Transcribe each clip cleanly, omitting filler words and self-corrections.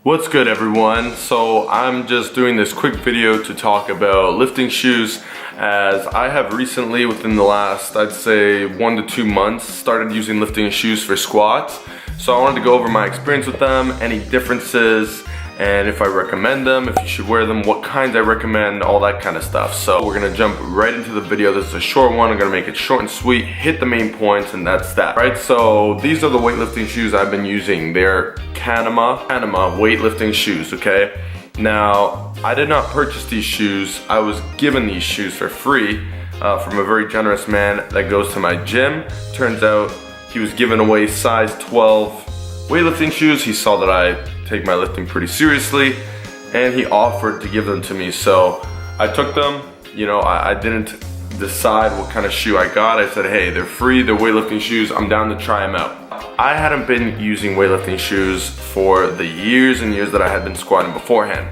What's good, everyone? So I'm just doing this quick video to talk about lifting shoes, as I have recently, within the last, I'd say 1 to 2 months, started using lifting shoes for squats. So I wanted to go over my experience with them, any differences, and if I recommend them, if you should wear them, what kinds I recommend, all that kind of stuff. So we're gonna jump right into the video. This is a short one. I'm gonna make it short and sweet, hit the main points, and that's that. Right, so these are the weightlifting shoes I've been using. They're Panama weightlifting shoes, okay? Now, I did not purchase these shoes. I was given these shoes for free from a very generous man that goes to my gym. Turns out he was giving away size 12 weightlifting shoes. He saw that I take my lifting pretty seriously, and he offered to give them to me. So I took them. You know, I didn't decide what kind of shoe I got. I said, hey, they're free, they're weightlifting shoes, I'm down to try them out. I hadn't been using weightlifting shoes for the years and years that I had been squatting beforehand.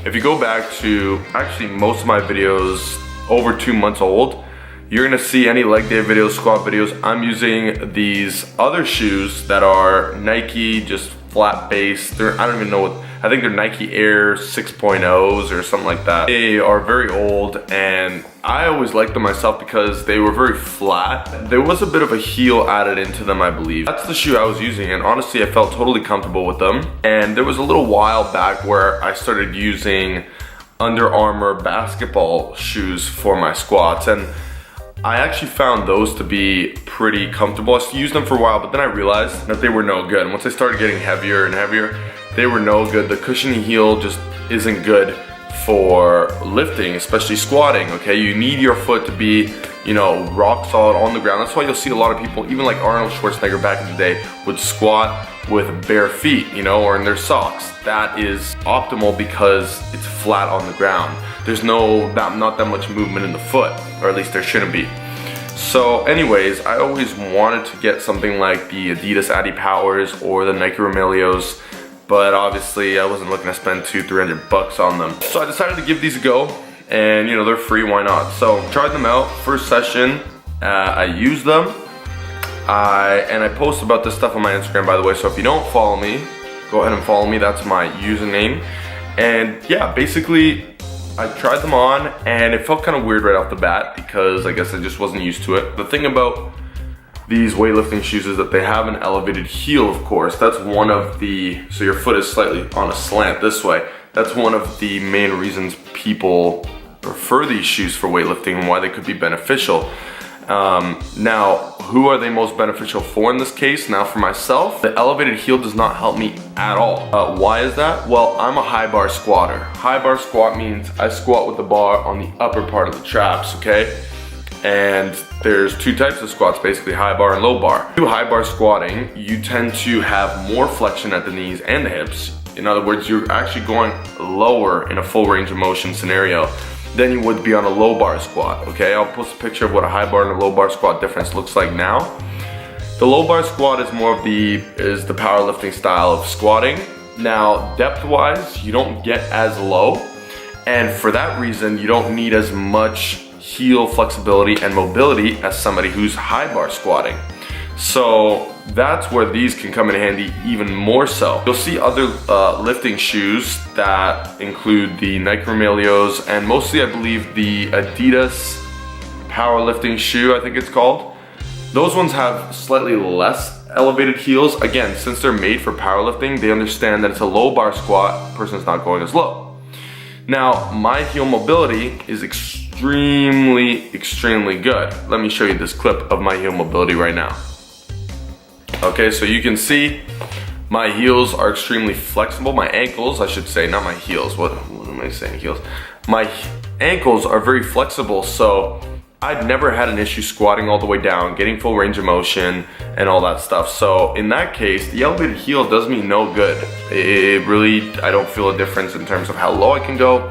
If you go back to actually most of my videos over 2 months old, you're gonna see any leg day videos, squat videos, I'm using these other shoes that are Nike, just flat base. I don't even know what, I think they're Nike Air 6.0s or something like that. They are very old, and I always liked them myself because they were very flat. There was a bit of a heel added into them, I believe. That's the shoe I was using, and honestly I felt totally comfortable with them. And there was a little while back where I started using Under Armour basketball shoes for my squats, and I actually found those to be pretty comfortable. I used them for a while, but then I realized that they were no good. And once I started getting heavier and heavier, they were no good. The cushiony heel just isn't good for lifting, especially squatting, okay? You need your foot to be, you know, rock solid on the ground. That's why you'll see a lot of people, even like Arnold Schwarzenegger back in the day, would squat with bare feet, you know, or in their socks. That is optimal because it's flat on the ground. There's not that much movement in the foot, or at least there shouldn't be. So anyways, I always wanted to get something like the Adidas Adi Powers or the Nike Romelios, but obviously I wasn't looking to spend $200-300 on them. So I decided to give these a go, and you know, they're free, why not? So tried them out, first session, I used them, and I post about this stuff on my Instagram, by the way, so if you don't follow me, go ahead and follow me, that's my username. And yeah, basically, I tried them on, and it felt kind of weird right off the bat because I guess I just wasn't used to it. The thing about these weightlifting shoes is that they have an elevated heel, of course. That's one of the, so your foot is slightly on a slant this way. That's one of the main reasons people prefer these shoes for weightlifting and why they could be beneficial. Now, who are they most beneficial for in this case? Now, for myself, the elevated heel does not help me at all. Why is that? Well, I'm a high bar squatter. High bar squat means I squat with the bar on the upper part of the traps, okay? And there's two types of squats, basically high bar and low bar. Do high bar squatting, you tend to have more flexion at the knees and the hips. In other words, you're actually going lower in a full range of motion scenario than you would be on a low bar squat, okay? I'll post a picture of what a high bar and a low bar squat difference looks like now. The low bar squat is more of the powerlifting style of squatting. Now, depth-wise, you don't get as low, and for that reason, you don't need as much heel flexibility and mobility as somebody who's high bar squatting. So that's where these can come in handy even more so. You'll see other lifting shoes that include the Nike Romelios and mostly I believe the Adidas powerlifting shoe, I think it's called. Those ones have slightly less elevated heels. Again, since they're made for powerlifting, they understand that it's a low bar squat, person's not going as low. Now, my heel mobility is extremely good. Let me show you this clip of my heel mobility right now. Okay, so you can see my heels are extremely flexible. My ankles, I should say, not my heels. What am I saying, heels? My ankles are very flexible, so I've never had an issue squatting all the way down, getting full range of motion, and all that stuff. So in that case, the elevated heel does me no good. It really, I don't feel a difference in terms of how low I can go.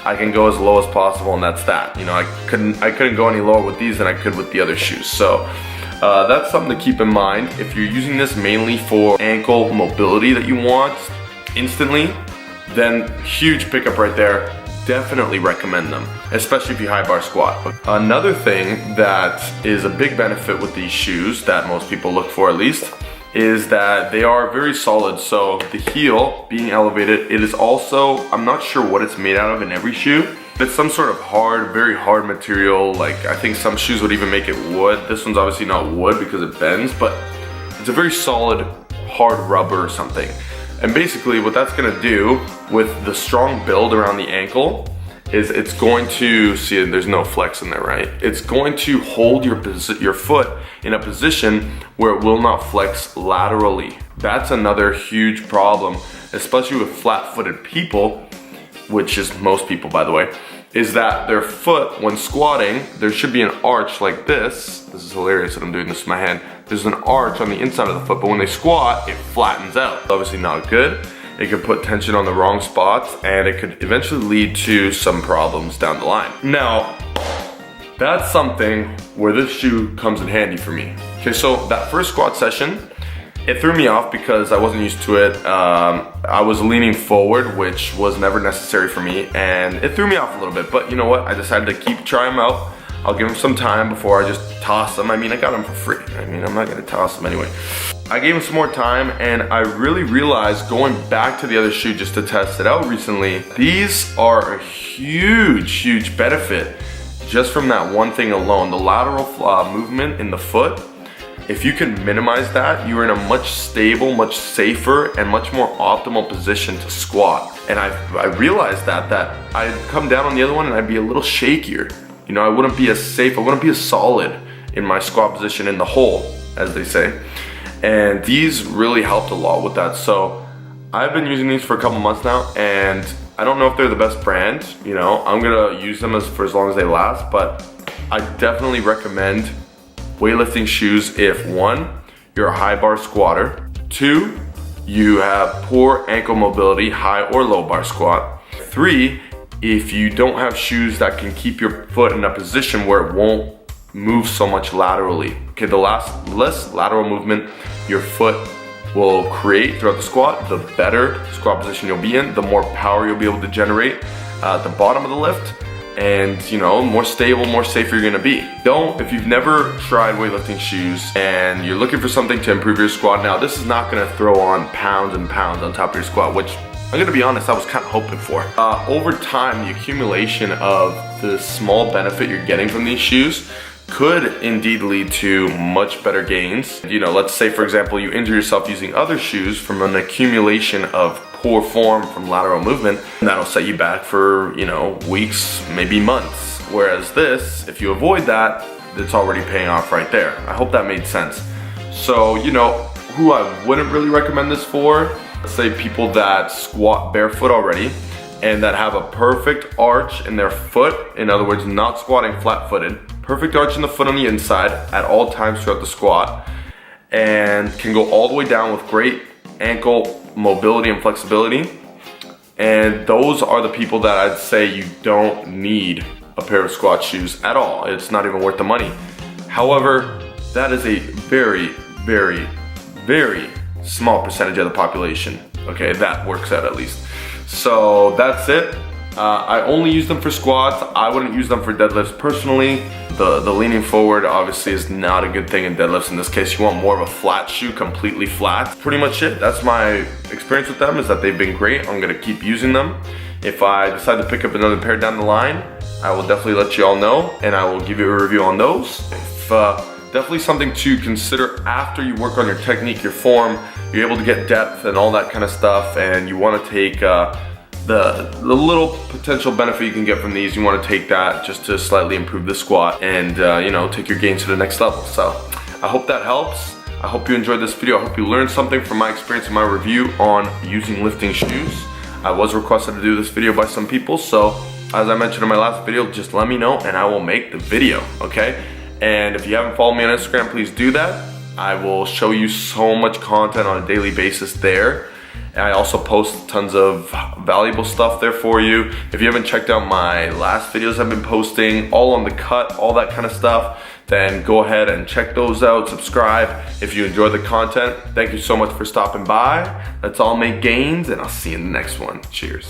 I can go as low as possible, and that's that. You know, I couldn't go any lower with these than I could with the other shoes. So that's something to keep in mind. If you're using this mainly for ankle mobility that you want instantly, then huge pickup right there. Definitely recommend them, especially if you high bar squat. Another thing that is a big benefit with these shoes that most people look for at least is that they are very solid. So the heel being elevated, it is also, I'm not sure what it's made out of in every shoe. It's some sort of hard, very hard material. Like I think some shoes would even make it wood. This one's obviously not wood because it bends, but it's a very solid, hard rubber or something. And basically what that's gonna do with the strong build around the ankle is it's going to, see there's no flex in there, right? It's going to hold your foot in a position where it will not flex laterally. That's another huge problem, especially with flat-footed people, which is most people by the way, is that their foot, when squatting, there should be an arch like this. This is hilarious that I'm doing this with my hand. There's an arch on the inside of the foot, but when they squat, it flattens out. Obviously not good. It could put tension on the wrong spots, and it could eventually lead to some problems down the line. Now, that's something where this shoe comes in handy for me. Okay, so that first squat session, it threw me off because I wasn't used to it. I was leaning forward, which was never necessary for me, and it threw me off a little bit. But you know what? I decided to try them out. I'll give them some time before I just toss them. I mean, I got them for free. I mean, I'm not gonna toss them anyway. I gave them some more time, and I really realized going back to the other shoe just to test it out recently, these are a huge, huge benefit just from that one thing alone. The lateral movement in the foot, if you can minimize that, you're in a much stable, much safer, and much more optimal position to squat. And I realized that I'd come down on the other one and I'd be a little shakier. You know, I wouldn't be as safe, I wouldn't be as solid in my squat position in the hole, as they say. And these really helped a lot with that. So I've been using these for a couple months now, and I don't know if they're the best brand. You know, I'm gonna use them for as long as they last, but I definitely recommend weightlifting shoes if 1, you're a high bar squatter, 2, you have poor ankle mobility, high or low bar squat, 3, if you don't have shoes that can keep your foot in a position where it won't move so much laterally. Okay, the less lateral movement your foot will create throughout the squat, the better squat position you'll be in, the more power you'll be able to generate at the bottom of the lift, and you know, more stable, more safer you're gonna be. If you've never tried weightlifting shoes and you're looking for something to improve your squat, now this is not gonna throw on pounds and pounds on top of your squat, which I'm gonna be honest, I was kind of hoping for. Over time, the accumulation of the small benefit you're getting from these shoes could indeed lead to much better gains. You know, let's say for example, you injure yourself using other shoes from an accumulation of poor form from lateral movement, and that'll set you back for, you know, weeks, maybe months. Whereas this, if you avoid that, it's already paying off right there. I hope that made sense. So, you know, who I wouldn't really recommend this for, let's say people that squat barefoot already and that have a perfect arch in their foot, in other words, not squatting flat-footed, perfect arch in the foot on the inside at all times throughout the squat, and can go all the way down with great ankle mobility and flexibility. And those are the people that I'd say you don't need a pair of squat shoes at all. It's not even worth the money. However, that is a very, very, very small percentage of the population. Okay, that works out at least. So that's it. I only use them for squats. I wouldn't use them for deadlifts personally. The leaning forward obviously is not a good thing in deadlifts. In this case, you want more of a flat shoe, completely flat. Pretty much it. That's my experience with them, is that they've been great. I'm gonna keep using them. If I decide to pick up another pair down the line, I will definitely let you all know, and I will give you a review on those. Definitely something to consider after you work on your technique, your form, you're able to get depth and all that kind of stuff, and you want to take the little potential benefit you can get from these, you want to take that just to slightly improve the squat and you know, take your gains to the next level. So I hope that helps. I hope you enjoyed this video. I hope you learned something from my experience and my review on using lifting shoes. I was requested to do this video by some people, so as I mentioned in my last video, just let me know and I will make the video, okay? And if you haven't followed me on Instagram, please do that. I will show you so much content on a daily basis there. And I also post tons of valuable stuff there for you. If you haven't checked out my last videos I've been posting, all on the cut, all that kind of stuff, then go ahead and check those out, subscribe if you enjoy the content. Thank you so much for stopping by. Let's all make gains, and I'll see you in the next one. Cheers.